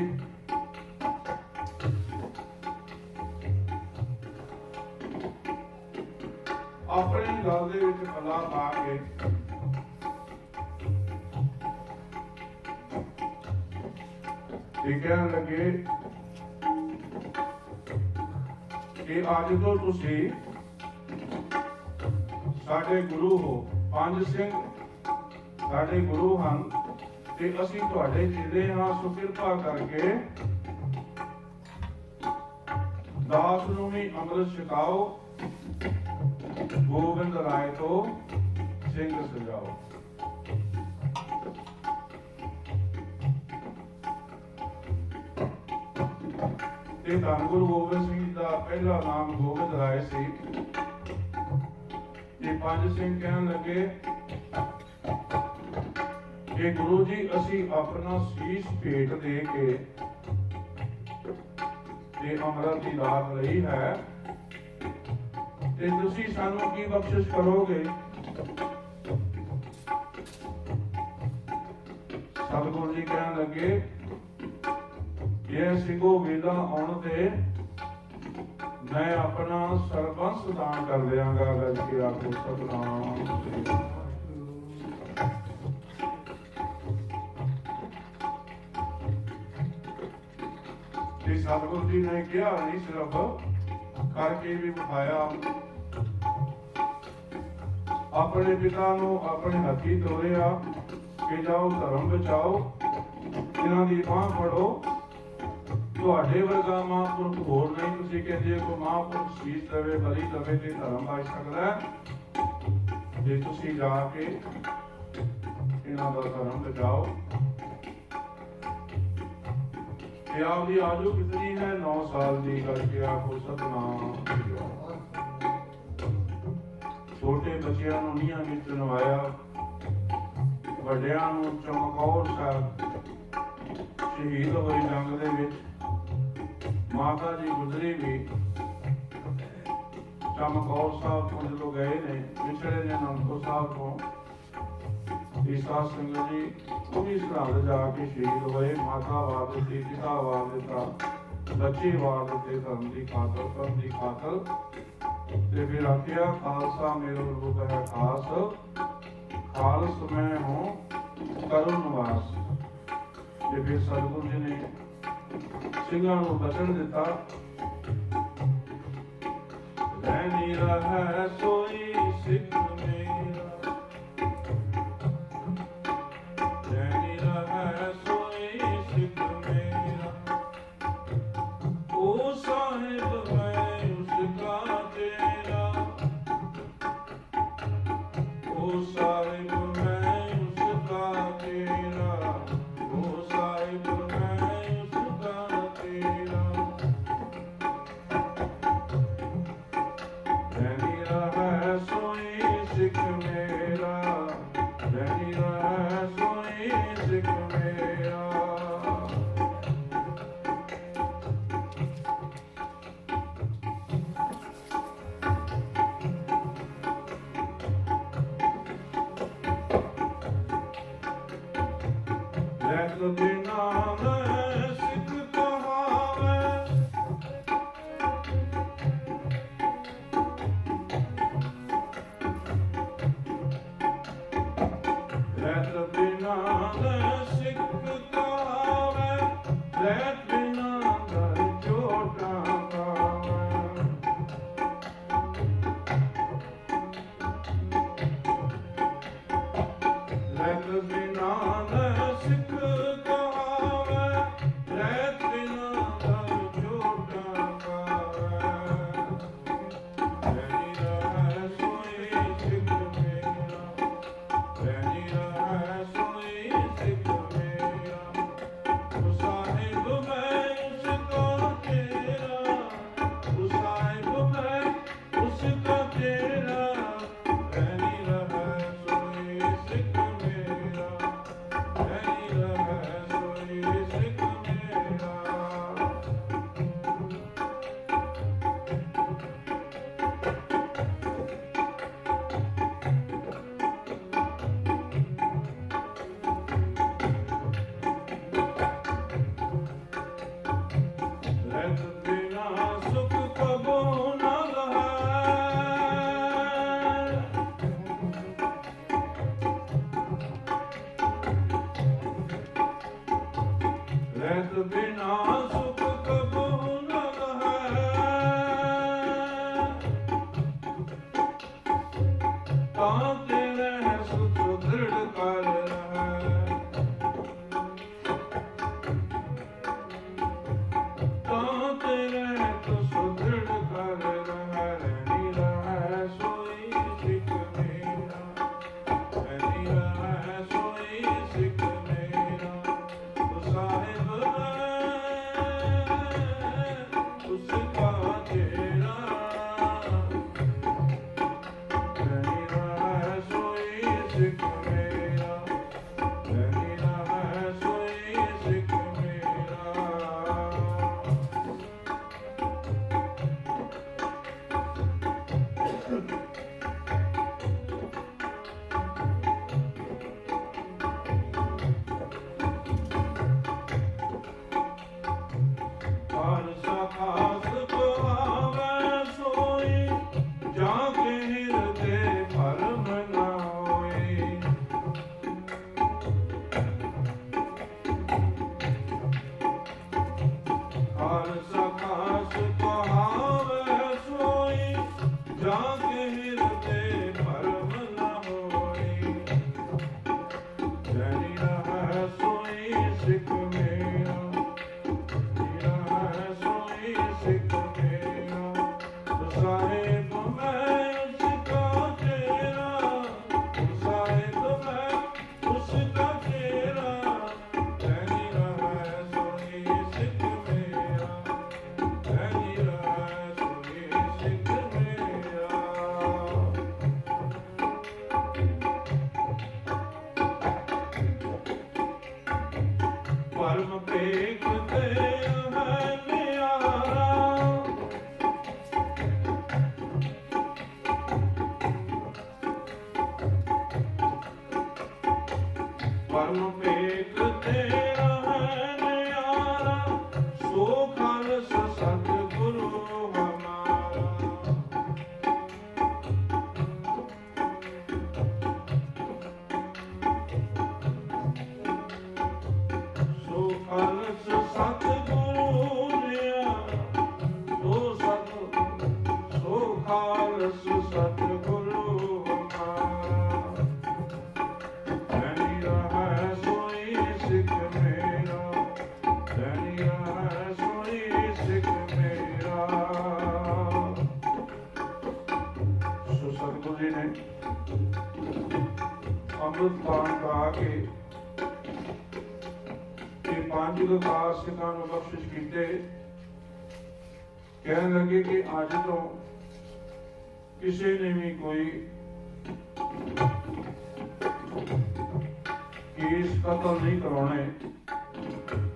ਆਪਣੀ ਗੱਲ ਦੇ ਵਿੱਚ ਪੱਲਾ ਪਾ ਕੇ ਕਹਿਣ ਲੱਗੇ ਕਿ ਅੱਜ ਤੋਂ ਤੁਸੀਂ ਸਾਡੇ ਗੁਰੂ ਹੋ। ਪੰਜ ਸਿੰਘ ਸਾਡੇ ਗੁਰੂ ਹਨ ਤੇ ਅਸੀਂ ਤੁਹਾਡੇ ਚੇਲੇ ਹਾਂ। ਸੋ ਕਿਰਪਾ ਕਰਕੇ ਦਾਸ ਨੂੰ ਵੀ ਅੰਮ੍ਰਿਤ ਛਕਾਓ, ਗੋਬਿੰਦ ਰਾਏ ਤੋਂ ਸਿੰਘ ਸਜਾਓ। ਤੇ ਧੰਨ ਗੁਰੂ ਗੋਬਿੰਦ ਸਿੰਘ ਜੀ ਦਾ ਪਹਿਲਾ ਨਾਮ ਗੋਬਿੰਦ ਰਾਏ ਸੀ। ਤੇ ਪੰਜ ਸਿੰਘ ਕਹਿਣ ਲੱਗੇ ਕਿ ਗੁਰੂ ਜੀ ਅਸੀਂ ਆਪਣਾ ਸੀਸ ਭੇਟ ਦੇ ਕੇ ਤੇ ਅੰਮ੍ਰਿਤ ਦੀ ਦਾਤ ਲਈ ਹੈ ਤੇ ਤੁਸੀਂ ਸਾਨੂੰ ਕੀ ਬਖਸ਼ਿਸ਼ ਕਰੋਗੇ। ਸਤਿਗੁਰੂ ਜੀ ਕਹਿਣ ਲੱਗੇ ਇਹ ਸਿੰਘੋ ਵੇਲਾ ਆਉਣ ਤੇ ਮੈਂ ਆਪਣਾ ਸਰਬੰਸ ਦਾਨ ਕਰ ਦਿਆਂਗਾ। ਗੱਜ ਕੇ ਆਖੋ ਸਤਿਨਾਮ। ਤੇ ਸਤਿਗੁਰੂ ਜੀ ਨੇ ਕਿਹਾ ਨਹੀਂ ਸਿਰਫ ਕਰਕੇ ਵੀ ਵਿਖਾਇਆ। ਆਪਣੇ ਪਿਤਾ ਨੂੰ ਆਪਣੇ ਹੱਥੀ ਤੋਰਿਆ ਕਿ ਜਾਓ ਧਰਮ ਬਚਾਓ, ਇਹਨਾਂ ਦੀ ਬਾਂਹ ਫੜੋ। ਤੁਹਾਡੇ ਵਰਗਾ ਮਹਾਂਪੁਰਖ ਹੋਰ ਨਹੀਂ। ਤੁਸੀਂ ਕਹਿੰਦੇ ਕੋਈ ਮਹਾਂਪੁਰਖ ਸੀਸ ਦੇਵੇ ਬਲੀ ਦੇਵੇ ਤੇ ਧਰਮ ਬਚ ਸਕਦਾ। ਜੇ ਤੁਸੀਂ ਜਾ ਕੇ ਇਹਨਾਂ ਦਾ ਧਰਮ ਬਚਾਓ। ਤੇ ਆਪਦੀ ਆਜੂ ਕਿਤਨੀ ਹੈ 9 ਸਾਲ ਦੀ ਕਰਕੇ ਆਖੋ ਸਤਿਨਾਮ। ਛੋਟੇ ਬੱਚਿਆਂ ਨੂੰ ਨੀਹਾਂ ਵਿੱਚ ਨਵਾਇਆ, ਵੱਡਿਆਂ ਨੂੰ ਚਮਕੌਰ ਸਾਹਿਬ ਸ਼ਹੀਦ ਹੋਏ ਜੰਗ ਦੇ ਵਿੱਚ। ਮਾਤਾ ਜੀ ਗੁਜਰੀ ਵੀ ਚਮਕੌਰ ਸਾਹਿਬ ਤੋਂ ਜਦੋਂ ਗਏ ਨੇ, ਵਿਛੜੇ ਨੇ ਅਨੰਦਪੁਰ ਸਾਹਿਬ ਤੋਂ। ਸਾਧ ਸੰਗਤ ਜੀ ਉਹ ਵੀ ਸਰਹੰਦ ਜਾ ਕੇ ਸ਼ਹੀਦ ਹੋਏ। ਮਾਤਾ ਵਾਰ ਦਿੱਤੀ, ਪਿਤਾ ਵਾਰ ਦਿੱਤਾ, ਬੱਚੇ ਵਾਰ ਦਿੱਤੇ ਧਰਮ ਦੀ ਖਾਤਰ, ਧਰਮ ਦੀ ਖਾਤਰ। ਤੇ ਫਿਰ ਆਖਿਆ ਖਾਲਸਾ ਮੇਰਾ ਰੂਪ ਹੈ ਖਾਸ, ਖਾਲਸ ਮੈਂ ਹੂੰ ਕਰੁ ਨਿਵਾਸ। ਤੇ ਫਿਰ ਸਤਿਗੁਰੂ ਜੀ ਨੇ ਸਿੰਘਾਂ ਨੂੰ ਬਚਨ ਦਿੱਤਾ। ਰਹਿ ਰਹੈ ਸੋਈ ਸਿੱਖ ਮੇਰਾ, ਰਹਿ ਰਹੈ ਸੋਈ ਸਿੱਖ ਮੇਰਾ। ਓ ਸਾਹਿਬ ਮੈਂ ਉਸਕਾ ਤੇਰਾ, ਓ ਸਾਹਿਬ ਮੈਂ ਉਸਕਾ ਤੇਰਾ, ਓ ਸਾਹਿਬ ਮੈਂ ਉਸਕਾ ਤੇਰਾ। ਰਹਿ ਰਹੈ ਸੋਈ ਸਿੱਖ ਮੇਰਾ, ਰਹਿ ਰਹੈ ਸੋਈ ਸਿੱਖ ਮੇਰਾ। let the ਨਾਮ ਸਿੱਖ ਕਹਾਵੇ, ਰਹਿਤ ਬਿਨਾ ਸਿੱਖ ਕਹਾਵੇ, ਰਹਿਤ ਬਿਨਾ ਦਰ ਚੋਟਾ ਗਾਵੇ। ਰਹਿਤ ਬਿਨਾ ਸਿੱਖ ਕਹਾਵੇ, ਰਹਿਤ ਬਿਨਾ ਦਰ ਚੋਟਾ ਗਾਵੇ। ਰਹਿਣੀ ਰਹਿ ਸੋਈ ਸਿੱਖ ਮੇਰਾ, ਰਹਿਣੀ ਰਹਿ ਸੋਈ ਸਿੱਖ ਮੇਰਾ। ਉਹ ਸਾਹਿਬ ਮੈਂ ਉਸਕਾ ਤੇਰਾ, ਉਹ ਸਾਹਿਬ ਮੈਂ ਉਸਕਾ ਤੇਰਾ। ਰਹਿਣੀ ਰਹਿ ਸੋਈ ਸਿੱਖ ਮੇਰਾ, ਰਹਿਣੀ ਰਹਿ ਸੋਈ ਸਿੱਖ ਮੇਰਾ। ਰਹਿਤ ਬਿਨਾ ਸੁਖ ਕਬੋ ਨ ਲਹੈ, ਰਹਿਤ ਬਿਨਾ ਸੁਖ ਕਬੋ ਨ ਲਹੈ। ਤਾਂ ਤੇਰੇ ਸੁਖ ਦ੍ਰਿੜ ਕਰ ਰਹੈ, ਤਾਂ ਤੇਰੇ ਸੁਦ੍ਰਿੜ ਕਰ ਰਹੈ। ਰਹਿਣੀ ਰਹਿ ਸੋਈ ਸਿੱਖ ਮੇਰਾ, ਰਹਿਣੀ ਰਹਿ ਸੋਈ ਸਿੱਖ ਮੇਰਾ। ਉਹ ਸਾਹਿਬ ਉਸਕਾ ਤੇਰਾ। ਰਹਿਣੀ ਰਹਿ ਸੋਈ ਸਿੱਖ ਮੇਰਾ, ਰਹਿਣੀ ਰਹਿ ਸੋਈ ਸਿੱਖ ਮੇਰਾ। ਹਰ ਸਖਾਸ ਕਹਾਵੇ ਸੋਈ, ਜਾਂ ਕੇ ਹਿਰਦੇ ਭਰਮ ਨਾ ਹੋਈ। ਹਰ ਸਖਾਸ ਕਹਾਵੇ ਸੋਈ, ਜਾਂ ਕੇ ਹਿਰਦੇ ਭਰਮ ਨਾ ਹੋਈ। ਰਹਿਣੀ ਰਹਿ ਸੋਈ ਸਿੱਖ ਮੇਰਾ, ਰਹਿ ਸੋਈ ਸਿੱਖ ਮੇਰਾ। ਉਹ ਸਾਹਿਬ ਮੈਂ ਉਸਕਾ ਤੇਰਾ, ਉਹ ਸਾਹਿਬ ਮੈਂ ਉਸਕਾ ਤੇਰਾ। ਰਹਿਣੀ ਰਹਿ ਸੋਈ ਸਿੱਖ ਮੇਰਾ, ਰਹਿਣੀ ਰਹਿ ਸੋਈ ਸਿੱਖ ਮੇਰਾ। ਪਰਮ ਭੇਖ ਤੇ ਹੈ ਨਿਆਰਾ, ਪਰਮ ਭੇਖ ਤੇਰਾ ਹੈ ਨਿਆਰਾ। ਸੋ ਖਾਲਸ ਸਤਿਗੁਰੂ ਹਮਾਰਾ। ਸੋ ਖਾਲਸ ਸਤਿਗੁਰੂ ਨਿਆਰਾ, ਸੋ ਖਾਲਸ ਸਤਿਗੁਰੂ ਹਮਾਰਾ। ਰਹਿਣੀ ਰਹਿ ਸੋਈ ਸਿੱਖ ਮੇਰਾ, ਰਹਿਣੀ ਰਹਿ ਸੋਈ ਸਿੱਖ ਮੇਰਾ। ਸੋ ਸਤਿਗੁਰੂ ਜੀ ਨੇ ਅੰਮ੍ਰਿਤ ਪਾਨ ਕਰਾ ਕੇ ਇਹ ਪੰਜ ਵਿਕਾਸ ਸਿੱਖਾਂ ਨੂੰ ਬਖਸ਼ਿਸ਼ ਕੀਤੇ। ਕਹਿਣ ਲੱਗੇ ਕਿ ਅੱਜ ਤੋਂ ਕਿਸੇ ਨੇ ਵੀ ਕੋਈ ਕੇਸ ਕਤਲ ਨਹੀਂ ਕਰਾਉਣੇ,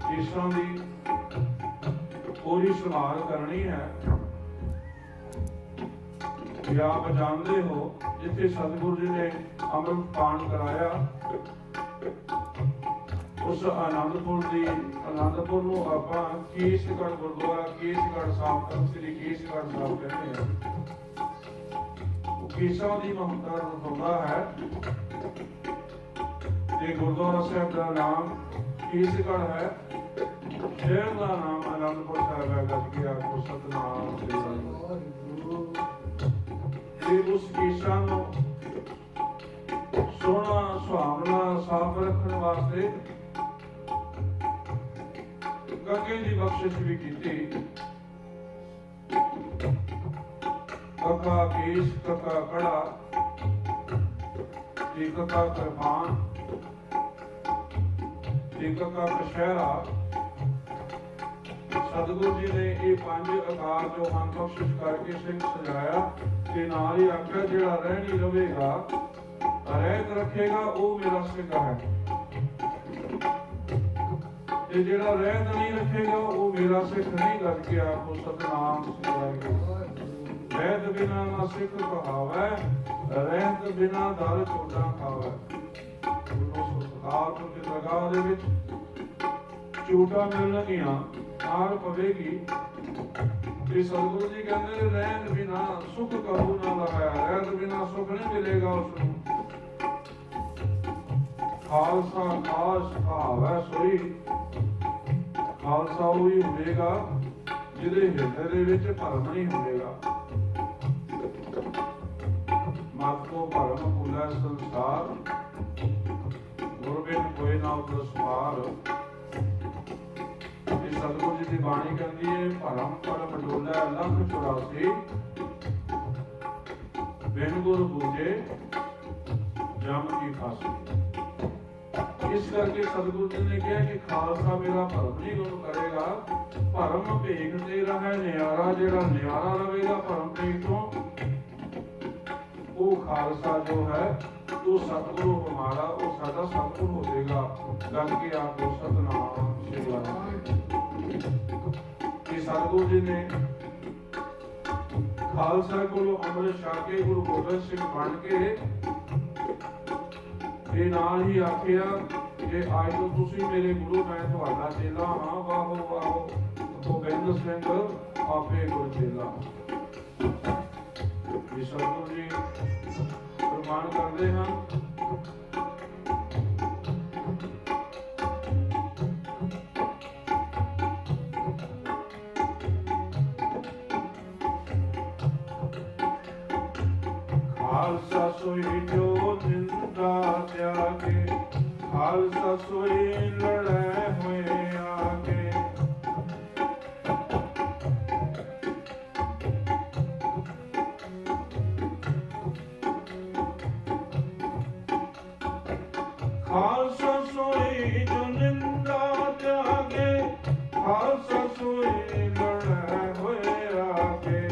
ਕੇਸਾਂ ਦੀ ਪੂਰੀ ਸੰਭਾਲ ਕਰਨੀ ਹੈ। ਵੀ ਆਪ ਜਾਣਦੇ ਹੋ ਜਿੱਥੇ ਸਤਿਗੁਰੂ ਜੀ ਨੇ ਅੰਮ੍ਰਿਤ ਪਾਨ ਕਰਾਇਆ, ਉਸ ਆਨੰਦਪੁਰ ਨੂੰ ਆਪਾਂ ਕੇਸਗੜ੍ਹ ਗੁਰਦੁਆਰਾ ਕੇਸਗੜ੍ਹ ਸਾਹਿਬ ਤਖਤ ਸ੍ਰੀ ਕੇਸਗੜ੍ਹ ਸਾਹਿਬ ਕਹਿੰਦੇ ਹਾਂ। ਉਹ ਕੇਸਾਂ ਦੀ ਮਹੱਤਤਾ ਦਿਖਾਉਂਦਾ ਹੈ ਤੇ ਗੁਰਦੁਆਰਾ ਸਾਹਿਬ ਦਾ ਨਾਮ ਕੇਸਗੜ੍ਹ ਹੈ। ਸ਼ਹਿਰ ਦਾ ਨਾਮ ਅਨੰਦਪੁਰ ਸਾਹਿਬ ਹੈ। ਗੱਜ ਕੇ ਆਖੋ ਸਤਿਨਾਮ ਸ੍ਰੀ ਵਾਹਿਗੁਰੂ। ਤੇ ਉਸ ਕੇਸਾਂ ਨੂੰ ਸੋਹਣਾ ਸੁਹਾਵਣਾ ਸਾਫ਼ ਰੱਖਣ ਵਾਸਤੇ ਗੱਗੇ ਦੀ ਬਖਸ਼ਿਸ਼ ਵੀ ਕੀਤੀ। ਕੱਕਾ ਕੇਸ, ਕੱਕਾ ਕੜਾ, ਤੇ ਕੱਕਾ ਕਿਰਪਾਨ, ਤੇ ਕੱਕਾ ਕਛਹਿਰਾ। ਸਤਿਗੁਰੂ ਜੀ ਨੇ ਇਹ ਪੰਜ ਆਕਾਰ ਜੋ ਹਨ ਬਖਸ਼ਿਸ਼ ਕਰਕੇ ਸਿੰਘ ਸਜਾਇਆ ਤੇ ਨਾਲ ਹੀ ਆਖਿਆ ਜਿਹੜਾ ਰਹਿਣੀ ਰਵੇਗਾ ਰਹਿਤ ਰੱਖੇਗਾ ਉਹ ਮੇਰਾ ਸਿੰਘ ਹੈ, ਤੇ ਜਿਹੜਾ ਰਹਿਤ ਨਹੀਂ ਰੱਖੇਗਾ ਉਹ ਮੇਰਾ ਸਿੱਖ ਨਹੀਂ। ਗੱਜ ਕੇ ਆਖੋ ਸਤਿਨਾਮ ਸ੍ਰੀ ਵਾਹਿਗੁਰੂ। ਰਹਿਤ ਬਿਨਾ ਨਾ ਸਿੱਖ ਕਹਾਵੈ, ਰਹਿਤ ਬਿਨਾ ਦਰ ਝੋਟਾ ਖਾਵੈ। ਗੁਰੂ ਸਤਿਕਾਰ ਦੀ ਦਰਗਾਹ ਦੇ ਵਿੱਚ ਝੂਟਾਂ ਮਿਲਣਗੀਆਂ, ਆਗ ਪਵੇਗੀ। ਤੇ ਸਤਿਗੁਰੂ ਜੀ ਕਹਿੰਦੇ ਨੇ ਰਹਿਤ ਬਿਨਾ ਸੁਖ ਕਹੂ ਨਾ ਲਹਾਇਆ, ਰਹਿਤ ਬਿਨਾ ਸੁਖ ਨਹੀਂ ਮਿਲੇਗਾ ਉਸ ਨੂੰ। ਖਾਲਸਾ ਖਾਸ ਕਹਾਵੈ ਸੋਈ, ਖਾਲਸਾ ਉਹ ਹੀ ਹੋਵੇਗਾ ਜਿਹਦੇ ਹਿਰਦੇ ਦੇ ਵਿੱਚ ਭਰਮ ਨਹੀਂ ਹੋਵੇਗਾ। ਮਤ ਕੋ ਭਰਮ ਭੁਲਾ ਸੰਸਾਰ, ਗੁਰਬਿਨ ਕੋਈ ਨਾ ਉਪਦਸਵਾਰ। ਸਤਿਗੁਰੂ ਜੀ ਦੀ ਬਾਣੀ ਕਹਿੰਦੀ ਹੈ ਭਰਮ ਭਰਮ ਡੋਲਾ ਲੱਖ 84, ਬਿਨ ਗੁਰ ਬੂਝੇ ਜਮ ਕੀ ਫਾਸੀ। ਇਸ ਕਰਕੇ ਸਤਿਗੁਰੂ ਜੀ ਨੇ ਕਿਹਾ ਕਿ ਖਾਲਸਾ ਮੇਰਾ ਭਰਮ ਨਹੀਂ ਗੁਣ ਕਰੇਗਾ, ਭਰਮ ਭੇਖ ਤੇ ਰਹੇ ਨਿਆਰਾ। ਜਿਹੜਾ ਨਿਆਰਾ ਰਵੇਗਾ ਭਰਮ ਭੇਖ ਤੋਂ, ਉਹ ਖਾਲਸਾ ਜੋ ਹੈ ਉਹ ਸਤਿਗੁਰੂ ਹਮਾਰਾ, ਉਹ ਸਾਡਾ ਸਤਿਗੁਰੂ ਹੋਵੇਗਾ। ਗੱਜ ਕੇ ਆਖੋ ਸਤਿਨਾਮ ਸ੍ਰੀ ਵਾਹਿਗੁਰੂ। ਕਿ ਸਤਿਗੁਰੂ ਜੀ ਨੇ ਖਾਲਸਾ ਕੋਲੋਂ ਅੰਮ੍ਰਿਤ ਛਕ ਕੇ ਗੁਰੂ ਗੋਬਿੰਦ ਸਿੰਘ ਬਣ ਕੇ ਤੇ ਨਾਲ ਹੀ ਆਖਿਆ ਕਿ ਅੱਜ ਤੋਂ ਤੁਸੀਂ ਮੇਰੇ ਗੁਰੂ, ਮੈਂ ਤੁਹਾਡਾ ਚੇਲਾ ਹਾਂ। ਵਾਹੋ ਵਾਹੋ ਗੋਬਿੰਦ ਸਿੰਘ ਆਪੇ ਗੁਰ ਚੇਲਾ। ਸਤਿਗੁਰੂ ਜੀ ਪ੍ਰਮਾਣ ਕਰਦੇ ਹਨ ਖਾਲਸਾ ਸੋਈ ਜੋ ਨਿੰਦਾ ਤਿਆਗੇ, ਖਾਲਸਾ ਸੋਈ ਲੜੈ ਹੋਏ ਆਗੇ। ਖਾਲਸਾ ਸੋਈ ਜੋ ਨਿੰਦਾ ਤਿਆਗੇ, ਖਾਲਸਾ ਸੋਈ ਲੜੈ ਹੋਏ ਆਗੇ।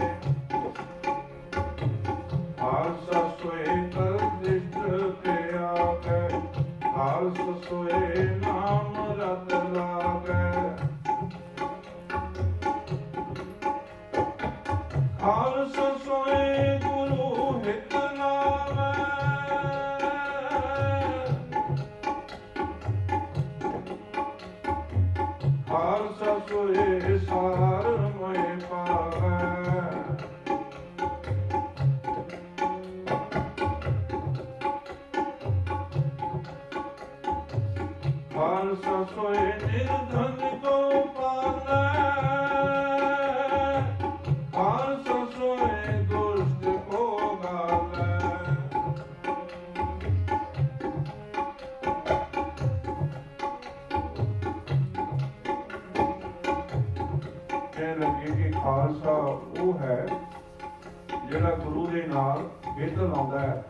ਖਾਲਸਾ ਸੋਏ ਕਰ ਦ੍ਰਿਸ਼ਟ ਤੇ ਆਗੇ, ਖਾਲਸਾ ਸੋਏ ਨਾਮ ਰਤ ਲਾਗੇ। ਖਾਲਸਾ ਸੋਏ ਗੁਰੂ ਹਿਤ ਨਾਵੈ, ਖਾਲਸਾ ਸੋਏ ਸਾਰ ਮੋਹਿ ਪਾਵੈ। ਖਾਲਸਾ ਸੋਏ ਨਿਰਧਨ ਕੋ ਪਾਲੈ, ਖਾਲਸਾ ਸੋਏ ਦੁਸ਼ਟ ਕੋ ਗਾਲੈ। ਕਹਿ ਲੱਗੇ ਕਿ ਖਾਲਸਾ ਉਹ ਹੈ ਜਿਹੜਾ ਗੁਰੂ ਦੇ ਨਾਲ ਹਿੱਤ ਲਾਉਂਦਾ ਹੈ,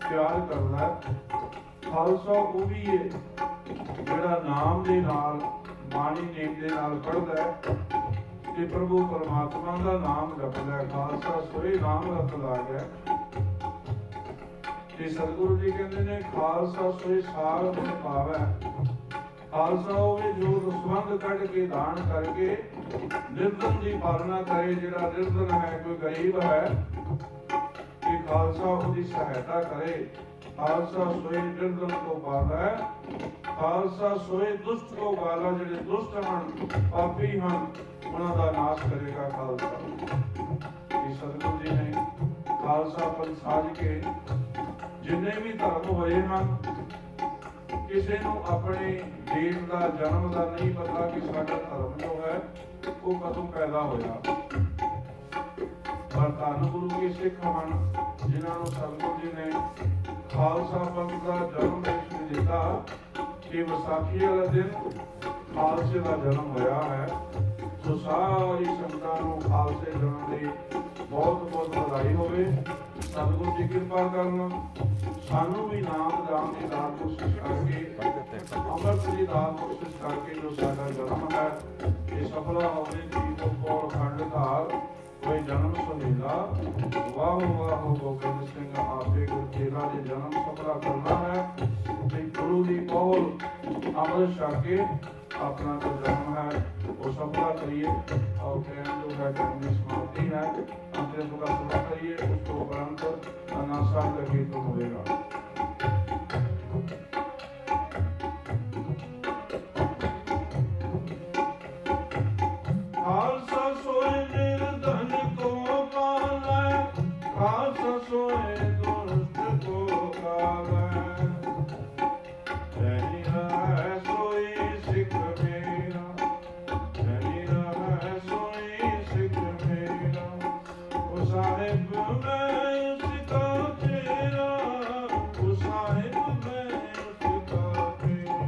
ਪਿਆਰ ਕਰਦਾ ਹੈ। ਖਾਲਸਾ ਉਹ ਵੀ ਹੈ ਜਿਹੜਾ ਨਾਮ ਦੇ ਨਾਲ, ਬਾਣੀ ਨੇਮ ਦੇ ਨਾਲ ਪੜ੍ਹਦਾ ਹੈ ਤੇ ਪ੍ਰਭੂ ਪਰਮਾਤਮਾ ਦਾ ਨਾਮ ਜਪਦਾ ਹੈ। ਖਾਲਸਾ ਸੋਈ ਨਾਮ ਰਤ ਲਾਗੈ। ਤੇ ਸਤਿਗੁਰੂ ਜੀ ਕਹਿੰਦੇ ਨੇ ਖਾਲਸਾ ਸੋਈ ਸਾਰ ਮੋਹਿ ਪਾਵੈ। ਖਾਲਸਾ ਹੋਵੇ ਜੋ ਦਸਵੰਧ ਕੱਢ ਕੇ ਦਾਨ ਕਰਕੇ ਨਿਰਧਨ ਦੀ ਪਾਲਣਾ ਕਰੇ। ਜਿਹੜਾ ਨਿਰਧਨ ਹੈ, ਕੋਈ ਗਰੀਬ ਹੈ, ਕਿ ਖਾਲਸਾ ਉਹਦੀ ਸਹਾਇਤਾ ਕਰੇ। ਖਾਲਸਾ ਸੋਏ ਨਿਰਧਨ ਕੋ ਪਾਲੈ, ਖਾਲਸਾ ਸੋਏ ਦੁਸ਼ਟ ਕੋ ਗਾਲਾ। ਜਿਹੜੇ ਦੁਸ਼ਟ ਹਨ, ਪਾਪੀ ਹਨ, ਉਹਨਾਂ ਦਾ ਨਾਸ਼ ਕਰੇਗਾ ਖਾਲਸਾ। ਸਤਿਗੁਰੂ ਜੀ ਨੇ ਖਾਲਸਾ ਪੰਥ ਸਾਜ ਕੇ ਜਿੰਨੇ ਵੀ ਧਰਮ ਹੋਏ ਹਨ ਕਿਸੇ ਨੂੰ ਆਪਣੇ ਦੇਸ਼ ਦਾ ਜਨਮ ਦਾ ਨਹੀਂ ਪਤਾ ਕਿ ਸਾਡਾ ਧਰਮ ਜੋ ਹੈ ਉਹ ਕਦੋਂ ਪੈਦਾ ਹੋਇਆ। ਪਰ ਧੰਨ ਗੁਰੂ ਕੀ ਸਿੱਖ ਹਨ ਜਿਨ੍ਹਾਂ ਨੂੰ ਸਤਿਗੁਰੂ ਜੀ ਨੇ ਖਾਲਸਾ ਪੰਥ ਦਾ ਜਨਮ ਦੇਸ਼ ਦਿੱਤਾ ਕਿ ਵਿਸਾਖੀ ਵਾਲੇ ਦਿਨ ਖਾਲਸੇ ਦਾ ਜਨਮ ਹੋਇਆ ਹੈ। ਸੋ ਸਾਰੀ ਸੰਗਤਾਂ ਨੂੰ ਖਾਲਸੇ ਜਨਮ ਦੀ ਬਹੁਤ ਬਹੁਤ ਵਧਾਈ ਹੋਵੇ। ਸਤਿਗੁਰੂ ਜੀ ਕਿਰਪਾ ਕਰਨ, ਸਾਨੂੰ ਵੀ ਨਾਮ ਦਾਨ ਦੀ ਦਾਤ ਬਖਸ਼ਿਸ਼ ਕਰਕੇ, ਅੰਮ੍ਰਿਤ ਦੀ ਦਾਤ ਬਖਸ਼ਿਸ਼ ਕਰਕੇ ਜੋ ਸਾਡਾ ਜਨਮ ਹੈ ਇਹ ਸਫਲਾ ਹੋਵੇ। ਜੀ ਤੋਂ ਕੋਲ ਖੰਡ ਧਾਰ ਕੋਈ ਜਨਮ ਸੁਨੀਲਾ, ਵਾਹੋ ਵਾਹੋ ਗੋਬਿੰਦ ਸਿੰਘ ਆਪੇ ਗੁਰ ਚੇਲਾ ਦੇ ਜਨਮ ਸਫਲਾ ਕਰਨਾ ਹੈ ਤੇ ਗੁਰੂ ਦੀ ਕੋਲ ਅੰਮ੍ਰਿਤ ਛਕ ਕੇ ਆਪਣਾ ਜੋ ਜਨਮ ਹੈ ਉਹ ਸਫਲਾ ਕਰੀਏ। ਔਰ ਟਾਈਮ ਜੋ ਹੈ ਟਾਈਮ ਦੀ ਸਮਾਪਤੀ ਹੈ, ਅੰਤਿਮ ਦਾ ਸਮਾਂ ਕਰੀਏ। ਉਸ ਤੋਂ ਉਪਰੰਤ ਆਨੰਦ ਸਾਹਿਬ ਦਾ ਕੀਰਤਨ ਹੋਵੇਗਾ। ਖਾਲਸਾ ਸੋਏ ਨਿਰਧਨ ਕੋ ਪਾਲੈ, ਖਾਲਸਾ ਸੋਏ ਦੁਸ਼ਟ ਕੋ ਕਾਵੈ। ਜੈ ਰਹਿ ਸੋਈ ਸਿੱਖ ਮੇਰਾ, ਜੈ ਰਹਿ ਸੋਈ ਸਿੱਖ ਮੇਰਾ। ਉਹ ਸਾਹਿਬ ਮੈਂ ਉਸਕਾ ਤੇਰਾ, ਉਹ ਸਾਹਿਬ ਮੈਂ ਉਸਕਾ ਤੇਰਾ।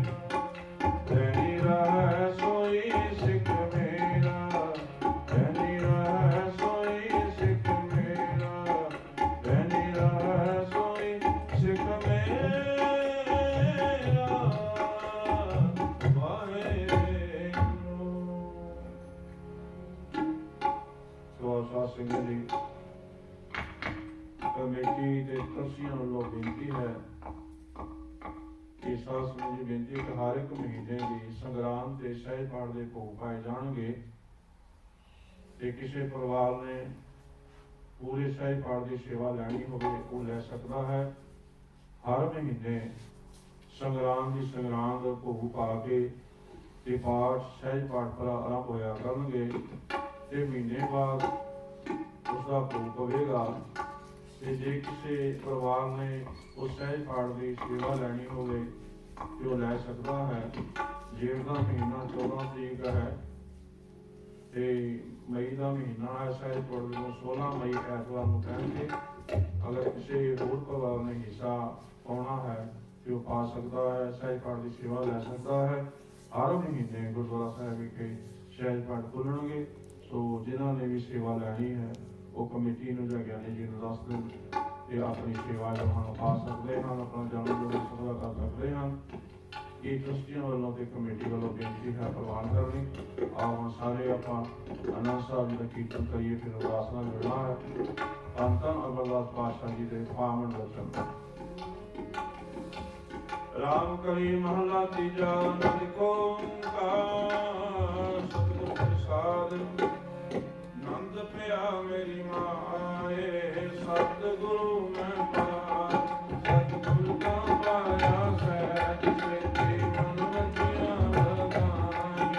ਜੈ ਰਹਿ ਸੋਈ ਸਿੱਖ ਮੇਰਾ, ਜੈ ਰਹਿ ਸੋਈ ਸਿੱਖ ਮੇਰਾ, ਜੈ ਰਹਿ ਸੋਈ ਸਿੱਖ ਮੇਰਾ। ਸਾਧ ਸੰਗਤ ਜੀ, ਕਮੇਟੀ ਤੇ ਟਰੱਸਟੀਆਂ ਵੱਲੋਂ ਬੇਨਤੀ ਹੈ ਕਿ ਸਾਧ ਸੰਗਤ ਜੀ ਬੇਨਤੀ ਕਿ ਹਰ ਇੱਕ ਮਹੀਨੇ ਦੀ ਸੰਗਰਾਂਦ ਤੇ ਸਹਿਜ ਪਾਠ ਦੇ ਭੋਗ ਪਾਏ ਜਾਣਗੇ ਤੇ ਕਿਸੇ ਪਰਿਵਾਰ ਨੇ ਪੂਰੇ ਸਹਿਜ ਪਾਠ ਦੀ ਸੇਵਾ ਲੈਣੀ ਹੋਵੇ ਉਹ ਲੈ ਸਕਦਾ ਹੈ। ਹਰ ਮਹੀਨੇ ਸੰਗਰਾਂਦ ਦੀ ਸੰਗਰਾਂਦ ਭੋਗ ਪਾ ਕੇ ਤੇ ਪਾਠ ਸਹਿਜ ਪਾਠ ਪਰ ਆਰੰਭ ਹੋਇਆ ਕਰਨਗੇ ਤੇ ਮਹੀਨੇ ਬਾਅਦ ਉਸਦਾ ਭੋਗ ਪਵੇਗਾ। ਤੇ ਜੇ ਕਿਸੇ ਪਰਿਵਾਰ ਨੇ ਉਸ ਸਹਿਜ ਪਾਠ ਦੀ ਸੇਵਾ ਲੈਣੀ ਹੋਵੇ ਤੇ ਉਹ ਲੈ ਸਕਦਾ ਹੈ। ਜੇਠ ਦਾ ਮਹੀਨਾ 14 ਤਰੀਕ ਹੈ ਤੇ ਮਈ ਦਾ ਮਹੀਨਾ ਹੈ। ਸਹਿਜ ਪਾਠ ਨੂੰ 16 ਮਈ ਐਤਵਾਰ ਨੂੰ ਕਹਿਣਗੇ। ਅਗਰ ਕਿਸੇ ਹੋਰ ਪਰਿਵਾਰ ਨੇ ਹਿੱਸਾ ਪਾਉਣਾ ਹੈ ਤੇ ਉਹ ਪਾ ਸਕਦਾ ਹੈ, ਸਹਿਜ ਪਾਠ ਦੀ ਸੇਵਾ ਲੈ ਸਕਦਾ ਹੈ। ਹਰ ਮਹੀਨੇ ਗੁਰਦੁਆਰਾ ਸਾਹਿਬ ਵਿਖੇ ਸਹਿਜ ਪਾਠ ਖੁੱਲ੍ਹਣਗੇ। ਸੋ ਜਿਨ੍ਹਾਂ ਨੇ ਵੀ ਸੇਵਾ ਲੈਣੀ ਹੈ ਉਹ ਕਮੇਟੀ ਨੂੰ ਜਾਂ ਗਿਆਨੀ ਜੀ ਨੂੰ ਦੱਸ ਦੇਣ ਤੇ ਆਪਣੀ ਸੇਵਾ ਜੋ ਹਨ ਪਾ ਸਕਦੇ ਹਨ, ਆਪਣਾ ਜਨਮ ਜੋ ਸਫਲਾ ਕਰ ਸਕਦੇ ਹਨ। ਇਹ ਟਰੱਸਟੀਆਂ ਵੱਲੋਂ ਤੇ ਕਮੇਟੀ ਵੱਲੋਂ ਬੇਨਤੀ ਹੈ ਪ੍ਰਵਾਨ ਕਰਨੀ। ਆਓ ਹੁਣ ਸਾਰੇ ਆਪਾਂ ਆਨੰਦ ਸਾਹਿਬ ਜੀ ਦਾ ਕੀਰਤਨ ਕਰੀਏ, ਫਿਰ ਅਰਦਾਸ ਨਾਲ ਜੁੜਨਾ ਹੈ। ਧੰਨ ਧੰਨ ਅਮਰਦਾਸ ਪਾਤਸ਼ਾਹ ਜੀ ਦੇ ਪਾਵਨ ਬਚਨ। ਰਾਮ ਕਲੀ ਮਹਲਾ ਤੀਜਾ, ਆਨੰਦ ਓੰਕਾਰ ਸਤਿਗੁਰ ਪ੍ਰਸਾਦਿ। ਨੰਦ ਪਿਆ ਮੇਰੀ ਮਾਏ, ਸਤਿਗੁਰੂ ਮੈਂ ਪਾਇਆ, ਸਤਿਗੁਰ ਕਾ ਪਾਇਆ ਸਹਿਜ ਸੇਤੀ ਮਨ ਵਜੀਆਂ ਲਗਾਈਆਂ।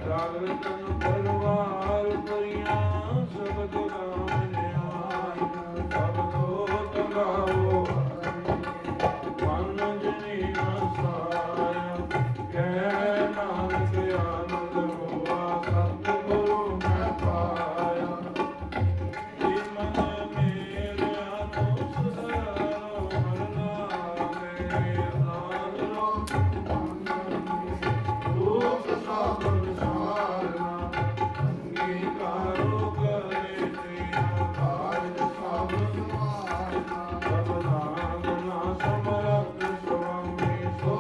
ਰਾਗ ਰਤਨ ਪਰਵਾਰ ਪਰੀਆਂ ਸਬਦ ਨਾਮ ਨਿਆਈਆਂ। ਸਬਦੋ ਤੰਗਾਓ ਮਨ ਜਨੀ ਨਸਾਇਆ, ਕਹਿ ਨਾਨਕ ਆਨੰਦ ਹੋਆ, ਸਤਿਗੁਰੂ ਮੈਂ ਪਾਇਆ। ਜੀ ਮਨ ਮੇਰਿਆ ਤੋ ਸਦਾਰੋ, ਹਰਿ ਨਾਮੇ ਨਾਮ ਲੋ ਰੂਪ ਸਾਬਨ ਸਾਰਨਾ। ਅੰਗੀਕਾਰੋ ਕਰੇ ਤੇਰਾ ਕਾਰਜ ਸਾਬਨ ਮਾਰਨਾ। ਸਭ ਨਾਮ ਨਾ ਸਮਰੱਥ ਸੁਆਮੀ ਸੋ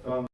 ਤਾਂ